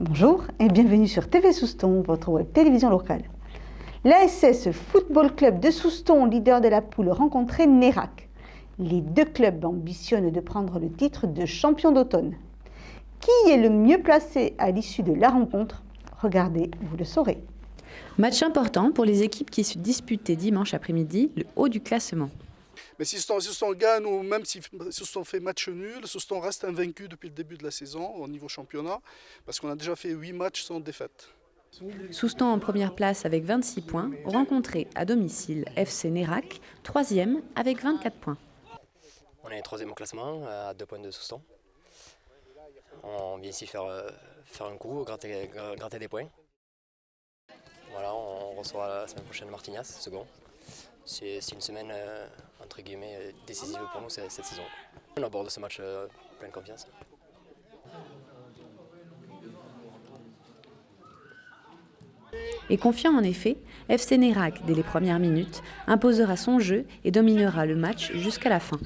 Bonjour et bienvenue sur TV Souston, votre web télévision locale. L'ASS Football Club de Souston, leader de la poule, rencontrait Nérac. Les deux clubs ambitionnent de prendre le titre de champion d'automne. Qui est le mieux placé à l'issue de la rencontre? Regardez, vous le saurez. Match important pour les équipes qui se disputaient dimanche après-midi le haut du classement. Mais si Souston gagne ou même si Souston fait match nul, Souston reste invaincu depuis le début de la saison au niveau championnat parce qu'on a déjà fait 8 matchs sans défaite. Souston en première place avec 26 points, rencontré à domicile FC Nérac, troisième avec 24 points. On est troisième au classement à 2 points de Souston. On vient ici faire un coup, gratter des points. Voilà, on reçoit la semaine prochaine Martignas, second. C'est une semaine entre guillemets décisive pour nous cette saison. On aborde ce match plein de confiance. Et confiant en effet, FC Nérac, dès les premières minutes, imposera son jeu et dominera le match jusqu'à la fin.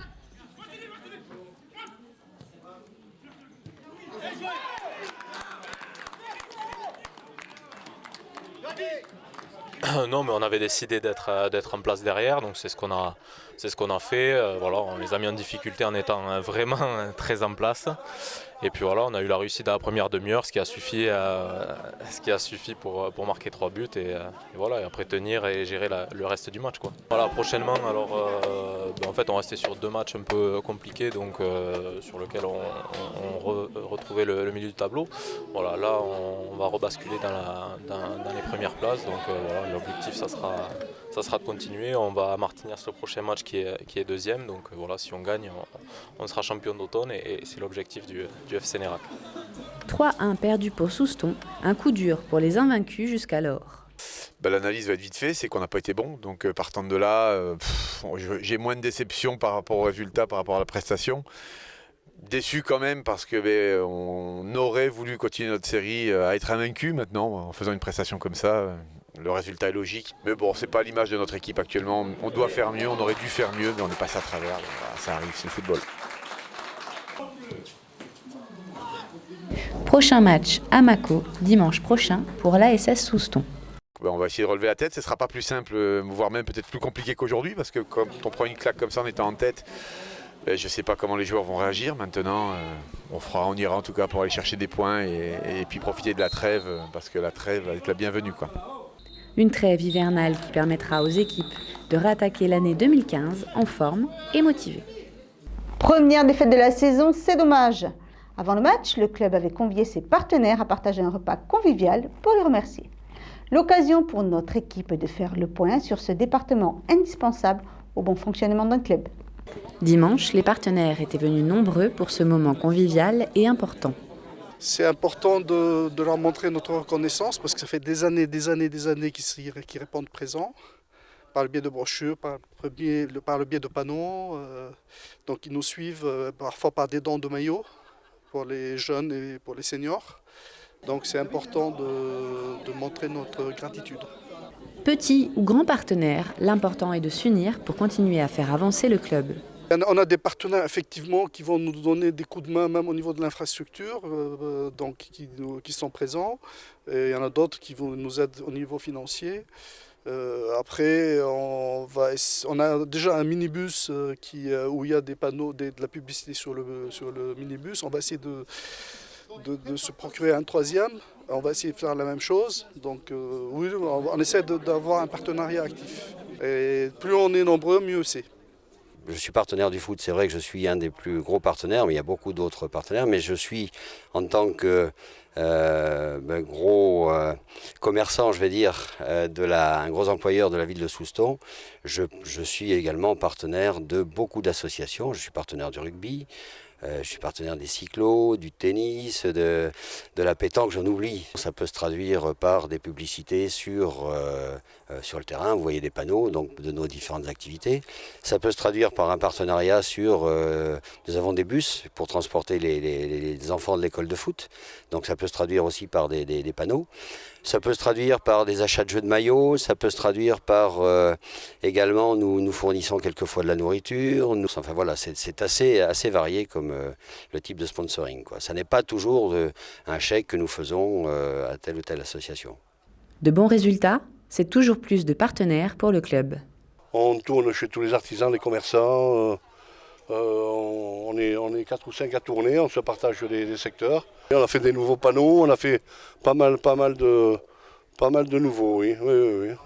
Non, mais on avait décidé d'être en place derrière, donc c'est ce qu'on a fait. Voilà, on les a mis en difficulté en étant vraiment très en place. Et puis voilà, on a eu la réussite dans la première demi-heure, ce qui a suffi pour marquer 3 buts et voilà, et après tenir et gérer le reste du match, quoi. Voilà, prochainement, alors en fait on restait sur 2 matchs un peu compliqués, donc sur lesquels on retrouvait le milieu du tableau. Voilà, là on va rebasculer dans les premières places, donc voilà, l'objectif ça sera de continuer. On va à Martignas le prochain match qui est deuxième, donc voilà, si on gagne, on sera champion d'automne et c'est l'objectif du FC Nérac. 3-1 perdu pour Souston, un coup dur pour les invaincus jusqu'alors. L'analyse va être vite faite, c'est qu'on n'a pas été bon, donc partant de là, j'ai moins de déception par rapport au résultat, par rapport à la prestation. Déçu quand même parce que on aurait voulu continuer notre série à être invaincu maintenant en faisant une prestation comme ça. Le résultat est logique, mais bon, c'est pas l'image de notre équipe actuellement. On doit faire mieux, on aurait dû faire mieux, mais on est passé à travers. Voilà, ça arrive, c'est le football. Prochain match à Mako, dimanche prochain pour l'ASS Souston. On va essayer de relever la tête, ce ne sera pas plus simple, voire même peut-être plus compliqué qu'aujourd'hui, parce que quand on prend une claque comme ça en étant en tête, je ne sais pas comment les joueurs vont réagir. Maintenant, on ira en tout cas pour aller chercher des points et puis profiter de la trêve, parce que la trêve va être la bienvenue, quoi. Une trêve hivernale qui permettra aux équipes de réattaquer l'année 2015 en forme et motivée. Première défaite de la saison, c'est dommage. Avant le match, le club avait convié ses partenaires à partager un repas convivial pour les remercier. L'occasion pour notre équipe de faire le point sur ce département indispensable au bon fonctionnement d'un club. Dimanche, les partenaires étaient venus nombreux pour ce moment convivial et important. C'est important de leur montrer notre reconnaissance parce que ça fait des années qu'ils répondent présents par le biais de brochures, par le biais de panneaux. Donc ils nous suivent parfois par des dons de maillots pour les jeunes et pour les seniors. Donc c'est important de montrer notre gratitude. Petits ou grands partenaires, l'important est de s'unir pour continuer à faire avancer le club. On a des partenaires effectivement qui vont nous donner des coups de main même au niveau de l'infrastructure, donc qui sont présents. Et il y en a d'autres qui vont nous aider au niveau financier. Après, on a déjà un minibus où il y a des panneaux, de la publicité sur le minibus. On va essayer de se procurer un troisième. On va essayer de faire la même chose. Donc oui, on essaie d'avoir un partenariat actif. Et plus on est nombreux, mieux c'est. Je suis partenaire du foot, c'est vrai que je suis un des plus gros partenaires, mais il y a beaucoup d'autres partenaires. Mais je suis, en tant que gros commerçant, je vais dire, un gros employeur de la ville de Souston, je suis également partenaire de beaucoup d'associations. Je suis partenaire du rugby, je suis partenaire des cyclos, du tennis, de la pétanque, j'en oublie. Ça peut se traduire par des publicités sur le terrain, vous voyez des panneaux donc, de nos différentes activités. Ça peut se traduire par un partenariat nous avons des bus pour transporter les enfants de l'école de foot. Donc ça peut se traduire aussi par des panneaux. Ça peut se traduire par des achats de jeux de maillots, ça peut se traduire par également nous fournissons quelquefois de la nourriture. Enfin voilà, c'est assez varié comme comme le type de sponsoring, quoi. Ça n'est pas toujours un chèque que nous faisons à telle ou telle association. De bons résultats, c'est toujours plus de partenaires pour le club. On tourne chez tous les artisans, les commerçants. On est 4 ou 5 à tourner, on se partage des secteurs. Et on a fait des nouveaux panneaux, on a fait pas mal de nouveaux, oui.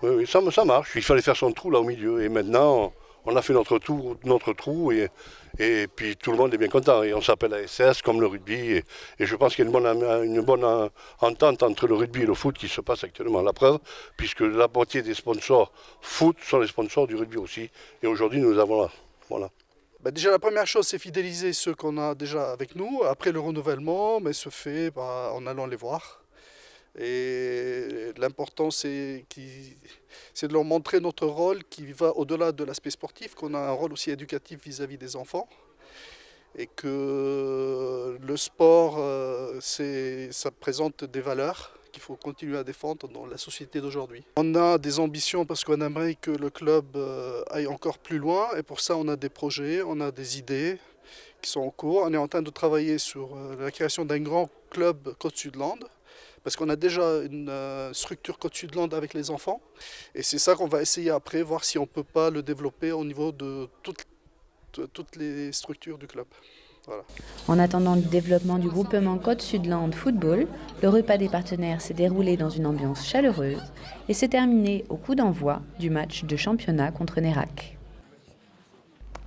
Oui. Ça marche. Il fallait faire son trou là au milieu et maintenant on a fait notre trou et puis tout le monde est bien content. Et on s'appelle la SS comme le rugby et je pense qu'il y a une bonne entente entre le rugby et le foot qui se passe actuellement. La preuve, puisque la moitié des sponsors foot sont les sponsors du rugby aussi. Et aujourd'hui nous avons là. Voilà. Déjà, la première chose, c'est fidéliser ceux qu'on a déjà avec nous. Après, le renouvellement se fait en allant les voir. Et l'important, c'est de leur montrer notre rôle qui va au-delà de l'aspect sportif, qu'on a un rôle aussi éducatif vis-à-vis des enfants. Et que le sport, ça présente des valeurs qu'il faut continuer à défendre dans la société d'aujourd'hui. On a des ambitions parce qu'on aimerait que le club aille encore plus loin et pour ça on a des projets, on a des idées qui sont en cours. On est en train de travailler sur la création d'un grand club Côte-Sudland parce qu'on a déjà une structure Côte-Sudland avec les enfants et c'est ça qu'on va essayer après, voir si on ne peut pas le développer au niveau de toutes les structures du club. Voilà. En attendant le développement du groupement Côte-Sudland Football, le repas des partenaires s'est déroulé dans une ambiance chaleureuse et s'est terminé au coup d'envoi du match de championnat contre Nérac.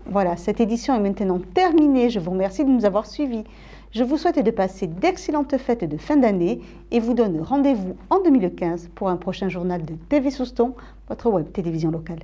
Voilà, cette édition est maintenant terminée. Je vous remercie de nous avoir suivis. Je vous souhaite de passer d'excellentes fêtes de fin d'année et vous donne rendez-vous en 2015 pour un prochain journal de TV Souston, votre web télévision locale.